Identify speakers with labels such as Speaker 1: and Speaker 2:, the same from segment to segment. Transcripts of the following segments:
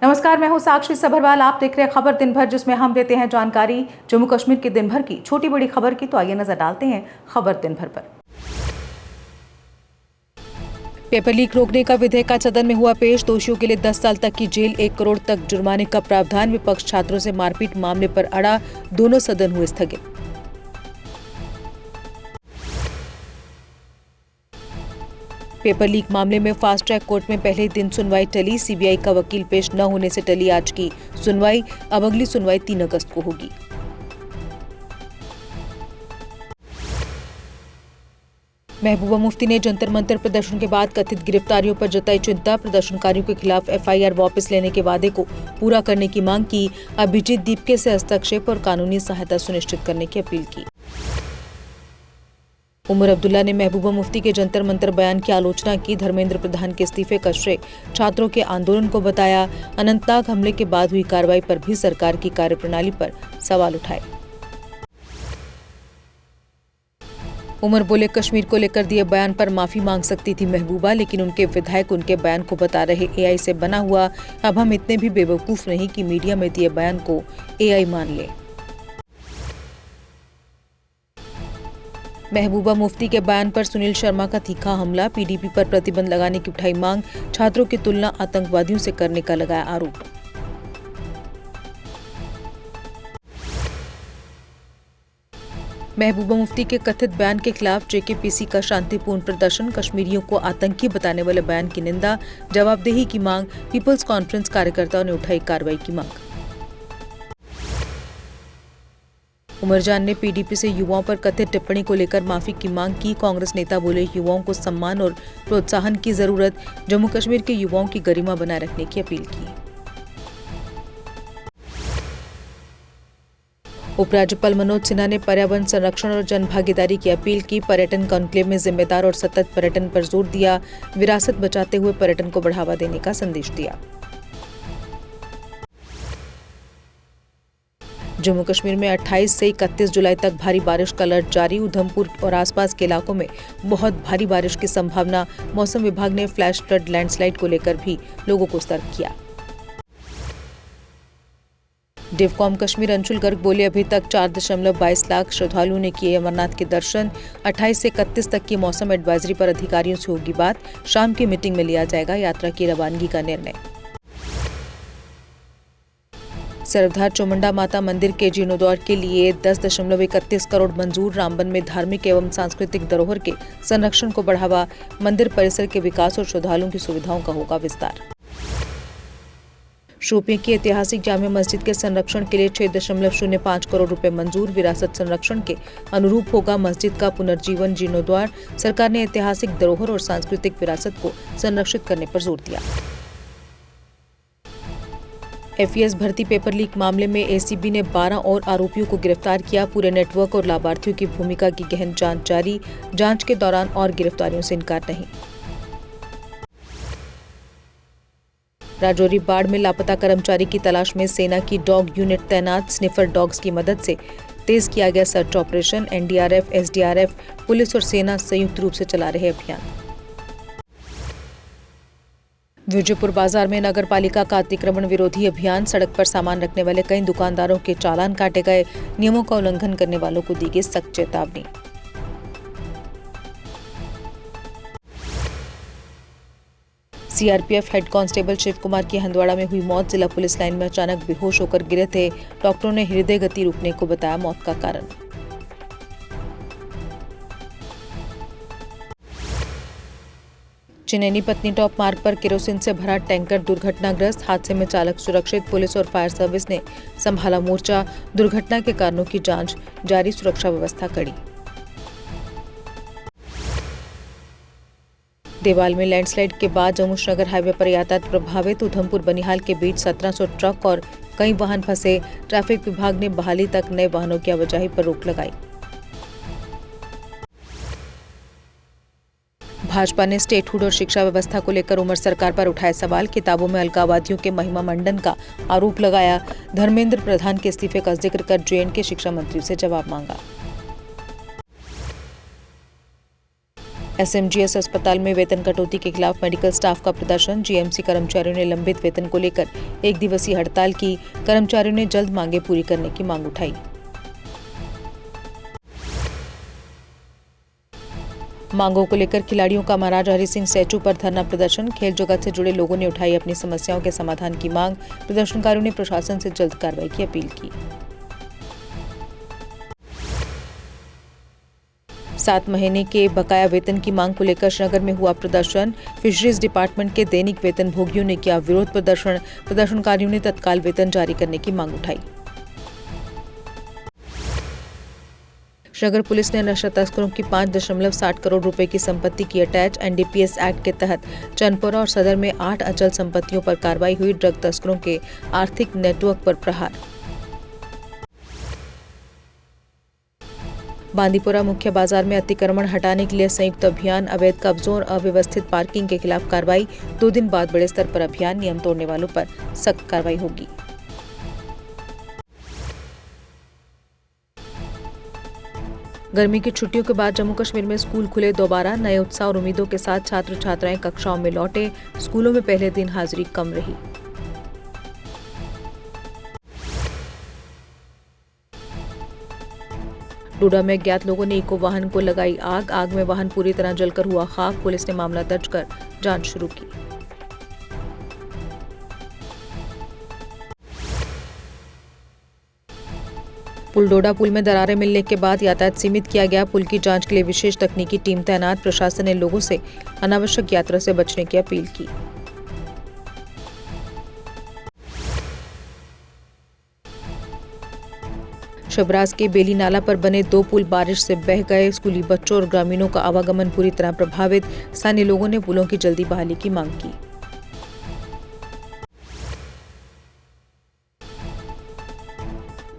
Speaker 1: नमस्कार, मैं हूं साक्षी सभरवाल। आप देख रहे हैं खबर दिन भर, जिसमें हम देते हैं जानकारी जम्मू कश्मीर की दिन भर की छोटी बड़ी खबर की। तो आइए नजर डालते हैं खबर दिन भर पर। पेपर लीक रोकने का विधेयक आज सदन में हुआ पेश। दोषियों के लिए 10 साल तक की जेल, 1 करोड़ तक जुर्माने का प्रावधान। विपक्ष छात्रों से मारपीट मामले पर अड़ा, दोनों सदन हुए स्थगित। पेपर लीक मामले में फास्ट ट्रैक कोर्ट में पहले दिन सुनवाई टली। सीबीआई का वकील पेश न होने से टली आज की सुनवाई। अब अगली सुनवाई 3 अगस्त को होगी। महबूबा मुफ्ती ने जंतर मंतर प्रदर्शन के बाद कथित गिरफ्तारियों पर जताई चिंता। प्रदर्शनकारियों के खिलाफ एफआईआर वापस लेने के वादे को पूरा करने की मांग की। अभिजीत दीपके से हस्तक्षेप और कानूनी सहायता सुनिश्चित करने की अपील की। उमर अब्दुल्ला ने महबूबा मुफ्ती के जंतर मंतर बयान की आलोचना की। धर्मेंद्र प्रधान के इस्तीफे का श्रेय छात्रों के आंदोलन को बताया। अनंतनाग हमले के बाद हुई कार्रवाई पर भी सरकार की कार्यप्रणाली पर सवाल उठाए। उमर बोले, कश्मीर को लेकर दिए बयान पर माफी मांग सकती थी महबूबा, लेकिन उनके विधायक उनके बयान को बता रहे एआई से बना हुआ। अब हम इतने भी बेवकूफ नहीं कि मीडिया में दिए बयान को एआई मान ले। महबूबा मुफ्ती के बयान पर सुनील शर्मा का तीखा हमला। पीडीपी पर प्रतिबंध लगाने की उठाई मांग। छात्रों की तुलना आतंकवादियों से करने का लगाया आरोप। महबूबा मुफ्ती के कथित बयान के खिलाफ जेकेपीसी का शांतिपूर्ण प्रदर्शन। कश्मीरियों को आतंकी बताने वाले बयान की निंदा। जवाबदेही की मांग। पीपल्स कॉन्फ्रेंस कार्यकर्ताओं ने उठाई कार्रवाई की मांग। उमरजान ने पीडीपी से युवाओं पर कथित टिप्पणी को लेकर माफी की मांग की। कांग्रेस नेता बोले, युवाओं को सम्मान और प्रोत्साहन की जरूरत। जम्मू कश्मीर के युवाओं की गरिमा बनाए रखने की अपील की। उपराज्यपाल मनोज सिन्हा ने पर्यावरण संरक्षण और जनभागीदारी की अपील की। पर्यटन कॉन्क्लेव में जिम्मेदार और सतत पर्यटन पर जोर दिया। विरासत बचाते हुए पर्यटन को बढ़ावा देने का संदेश दिया। जम्मू कश्मीर में 28 से 31 जुलाई तक भारी बारिश का अलर्ट जारी। उधमपुर और आसपास के इलाकों में बहुत भारी बारिश की संभावना। मौसम विभाग ने फ्लैश फ्लड, लैंडस्लाइड को लेकर भी लोगों को सतर्क किया। डिवकॉम कश्मीर अंशुल गर्ग बोले, अभी तक 4.22 लाख श्रद्धालुओं ने किए अमरनाथ के दर्शन। 28 से 31 तक की मौसम एडवाइजरी पर अधिकारियों से होगी बात। शाम की मीटिंग में लिया जाएगा यात्रा की रवानगी का निर्णय। सरदार चौमुंडा माता मंदिर के जीर्णोद्धार के लिए 10.31 करोड़ मंजूर। रामबन में धार्मिक एवं सांस्कृतिक धरोहर के संरक्षण को बढ़ावा। मंदिर परिसर के विकास और श्रद्धालुओं की सुविधाओं का होगा विस्तार। शोपियां की ऐतिहासिक जामिया मस्जिद के संरक्षण के लिए 6.05 करोड़ रुपए मंजूर। विरासत संरक्षण के अनुरूप होगा मस्जिद का पुनर्जीवन, जीर्णोद्धार। सरकार ने ऐतिहासिक धरोहर और सांस्कृतिक विरासत को संरक्षित करने पर जोर दिया। एफईएस भर्ती पेपर लीक मामले में एसीबी ने 12 और आरोपियों को गिरफ्तार किया। पूरे नेटवर्क और लाभार्थियों की भूमिका की गहन जांच जारी। जांच के दौरान और गिरफ्तारियों से इनकार नहीं। राजौरी बाढ़ में लापता कर्मचारी की तलाश में सेना की डॉग यूनिट तैनात। स्निफर डॉग्स की मदद से तेज किया गया search operation. NDRF, SDRF, police और सेना संयुक्त रूप से चला रहे अभियान। विजयपुर बाजार में नगर पालिका का अतिक्रमण विरोधी अभियान। सड़क पर सामान रखने वाले कई दुकानदारों के चालान काटे गए। नियमों का उल्लंघन करने वालों को दी गई सख्त चेतावनी। CRPF head constable Shiv Kumar की हंदवाड़ा में हुई मौत। जिला पुलिस लाइन में अचानक बेहोश होकर गिरे थे। डॉक्टरों ने हृदय गति रुकने को बताया मौत का कारण। चिनैनी पत्नीटॉप मार्ग पर केरोसिन से भरा टैंकर दुर्घटनाग्रस्त। हादसे में चालक सुरक्षित। पुलिस और फायर सर्विस ने संभाला मोर्चा। दुर्घटना के कारणों की जांच जारी। सुरक्षा व्यवस्था कड़ी। देवाल में लैंडस्लाइड के बाद जमुश्रीनगर हाईवे पर यातायात प्रभावित। उधमपुर बनिहाल के बीच 1700 ट्रक और कई वाहन फंसे। ट्रैफिक विभाग ने बहाली तक नए वाहनों की आवाजाही पर रोक लगाई। भाजपा ने स्टेटहुड और शिक्षा व्यवस्था को लेकर उमर सरकार पर उठाए सवाल। किताबों में अलगाववादियों के महिमा मंडन का आरोप लगाया। धर्मेंद्र प्रधान के इस्तीफे का जिक्र कर जेएंड के शिक्षा मंत्री से जवाब मांगा। एसएमजीएस अस्पताल में वेतन कटौती के खिलाफ मेडिकल स्टाफ का प्रदर्शन। जीएमसी कर्मचारियों ने लंबित वेतन को लेकर एक दिवसीय हड़ताल की। कर्मचारियों ने जल्द मांगे पूरी करने की मांग उठाई। मांगों को लेकर खिलाड़ियों का महाराजा हरि सिंह स्टैचू पर धरना प्रदर्शन। खेल जगत से जुड़े लोगों ने उठाई अपनी समस्याओं के समाधान की मांग। प्रदर्शनकारियों ने प्रशासन से जल्द कार्रवाई की अपील की। 7 महीने के बकाया वेतन की मांग को लेकर श्रीनगर में हुआ प्रदर्शन। फिशरीज डिपार्टमेंट के दैनिक वेतन भोगियों ने किया विरोध प्रदर्शन। प्रदर्शनकारियों ने तत्काल वेतन जारी करने की मांग उठाई। श्रीनगर पुलिस ने नशा तस्करों की 5.60 करोड़ रुपए की संपत्ति की अटैच। एनडीपीएस एक्ट के तहत चंदपुरा और सदर में 8 अचल संपत्तियों पर कार्रवाई हुई। ड्रग तस्करों के आर्थिक नेटवर्क पर प्रहार। बांदीपुरा मुख्य बाजार में अतिक्रमण हटाने के लिए संयुक्त अभियान। अवैध कब्जों और अव्यवस्थित पार्किंग के खिलाफ कार्रवाई। 2 दिन बाद बड़े स्तर पर अभियान। नियम तोड़ने वालों पर सख्त कार्रवाई होगी। गर्मी की छुट्टियों के बाद जम्मू कश्मीर में स्कूल खुले दोबारा। नए उत्साह और उम्मीदों के साथ छात्र छात्राएं कक्षाओं में लौटे। स्कूलों में पहले दिन हाजिरी कम रही। डोडा में अज्ञात लोगों ने इको वाहन को लगाई आग। आग में वाहन पूरी तरह जलकर हुआ खाक। पुलिस ने मामला दर्ज कर जांच शुरू की। पुलडोडा पुल में दरारें मिलने के बाद यातायात सीमित किया गया। पुल की जांच के लिए विशेष तकनीकी टीम तैनात। प्रशासन ने लोगों से अनावश्यक यात्रा से बचने की अपील की। शबराज के बेली नाला पर बने 2 पुल बारिश से बह गए। स्कूली बच्चों और ग्रामीणों का आवागमन पूरी तरह प्रभावित। स्थानीय लोगों ने पुलों की जल्दी बहाली की मांग की।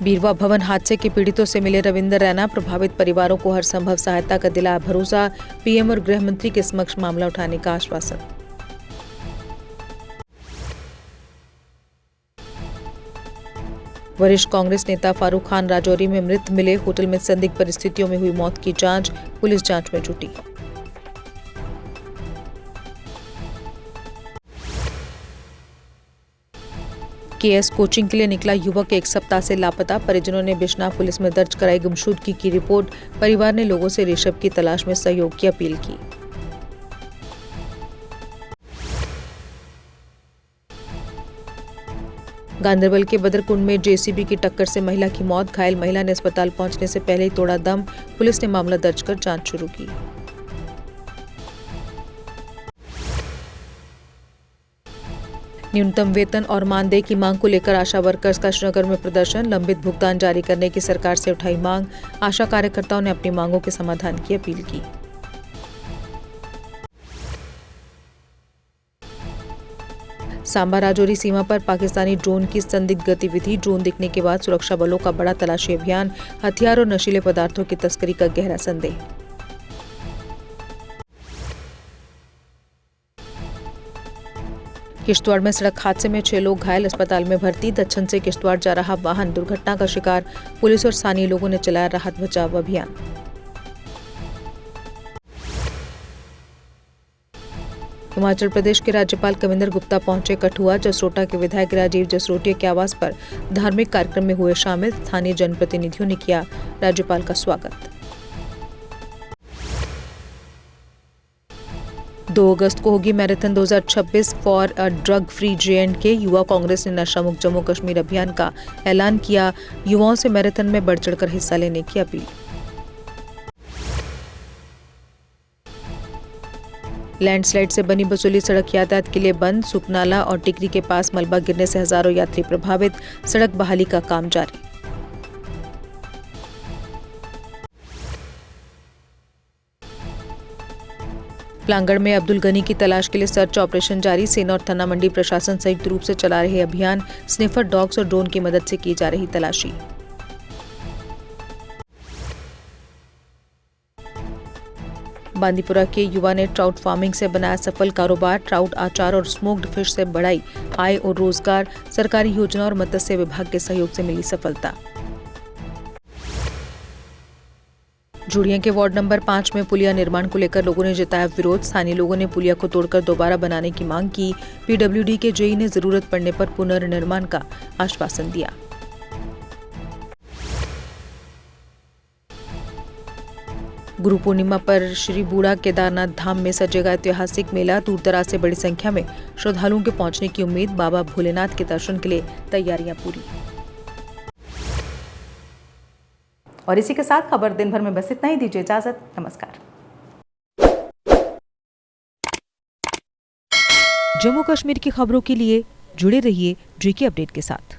Speaker 1: बीरवा भवन हादसे के पीड़ितों से मिले रविंदर रैना। प्रभावित परिवारों को हर संभव सहायता का दिलाया भरोसा। पीएम और गृह मंत्री के समक्ष मामला उठाने का आश्वासन। वरिष्ठ कांग्रेस नेता फारूक खान राजौरी में मृत मिले। होटल में संदिग्ध परिस्थितियों में हुई मौत की जांच। पुलिस जांच में जुटी। केएस कोचिंग के लिए निकला युवक 1 सप्ताह से लापता। परिजनों ने बिश्नाह पुलिस में दर्ज कराई गुमशुदगी की रिपोर्ट। परिवार ने लोगों से ऋषभ की तलाश में सहयोग की अपील की। गांधरबल के बदरकुंड में जेसीबी की टक्कर से महिला की मौत। घायल महिला ने अस्पताल पहुंचने से पहले ही तोड़ा दम। पुलिस ने मामला दर्ज कर जांच शुरू की। न्यूनतम वेतन और मानदेय की मांग को लेकर आशा वर्कर्स का श्रीनगर में प्रदर्शन। लंबित भुगतान जारी करने की सरकार से उठाई मांग। आशा कार्यकर्ताओं ने अपनी मांगों के समाधान की अपील की। सांबा राजौरी सीमा पर पाकिस्तानी ड्रोन की संदिग्ध गतिविधि। ड्रोन दिखने के बाद सुरक्षा बलों का बड़ा तलाशी अभियान। हथियार और नशीले पदार्थों की तस्करी का गहरा संदेह। किश्तवाड़ में सड़क हादसे में 6 लोग घायल। अस्पताल में भर्ती। दक्षिण से किश्तवाड़ जा रहा वाहन दुर्घटना का शिकार। पुलिस और स्थानीय लोगों ने चलाया राहत बचाव अभियान। हिमाचल प्रदेश के राज्यपाल कविंदर गुप्ता पहुंचे कठुआ। जसरोटा के विधायक राजीव जसरोटिया के आवास पर धार्मिक कार्यक्रम में हुए शामिल। स्थानीय जनप्रतिनिधियों ने किया राज्यपाल का स्वागत। 2 अगस्त को होगी marathon 2026 for a drug free J&K। युवा कांग्रेस ने नशा मुक्त जम्मू कश्मीर अभियान का ऐलान किया। युवाओं से मैराथन में बढ़ चढ़कर हिस्सा लेने की अपील। लैंडस्लाइड से बनी बसोली सड़क यातायात के लिए बंद। सुकनाला और टिकरी के पास मलबा गिरने से हजारों यात्री प्रभावित। सड़क बहाली का काम जारी। प्लांगड़ में अब्दुल गनी की तलाश के लिए सर्च ऑपरेशन जारी। सेना और थाना मंडी प्रशासन संयुक्त रूप से चला रहे अभियान। स्निफर डॉग्स और ड्रोन की मदद से की जा रही तलाशी। बांदीपुरा के युवा ने ट्राउट फार्मिंग से बनाया सफल कारोबार। ट्राउट आचार और स्मोक्ड फिश से बढ़ाई आय और रोजगार। सरकारी योजना और मत्स्य विभाग के सहयोग से मिली सफलता। जुड़िया के वार्ड नंबर 5 में पुलिया निर्माण को लेकर लोगों ने जताया विरोध। स्थानीय लोगों ने पुलिया को तोड़कर दोबारा बनाने की मांग की। पीडब्ल्यूडी के जेई ने जरूरत पड़ने पर पुनर्निर्माण का आश्वासन दिया। गुरु पूर्णिमा पर श्री बूढ़ा केदारनाथ धाम में सजेगा ऐतिहासिक मेला। दूर दराज से बड़ी संख्या में श्रद्धालुओं के पहुंचने की उम्मीद। बाबा भोलेनाथ के दर्शन के लिए तैयारियां पूरी।
Speaker 2: और इसी के साथ खबर दिन भर में बस इतना ही। दीजिए इजाजत। नमस्कार।
Speaker 1: जम्मू कश्मीर की खबरों के लिए जुड़े रहिए जीके अपडेट के साथ।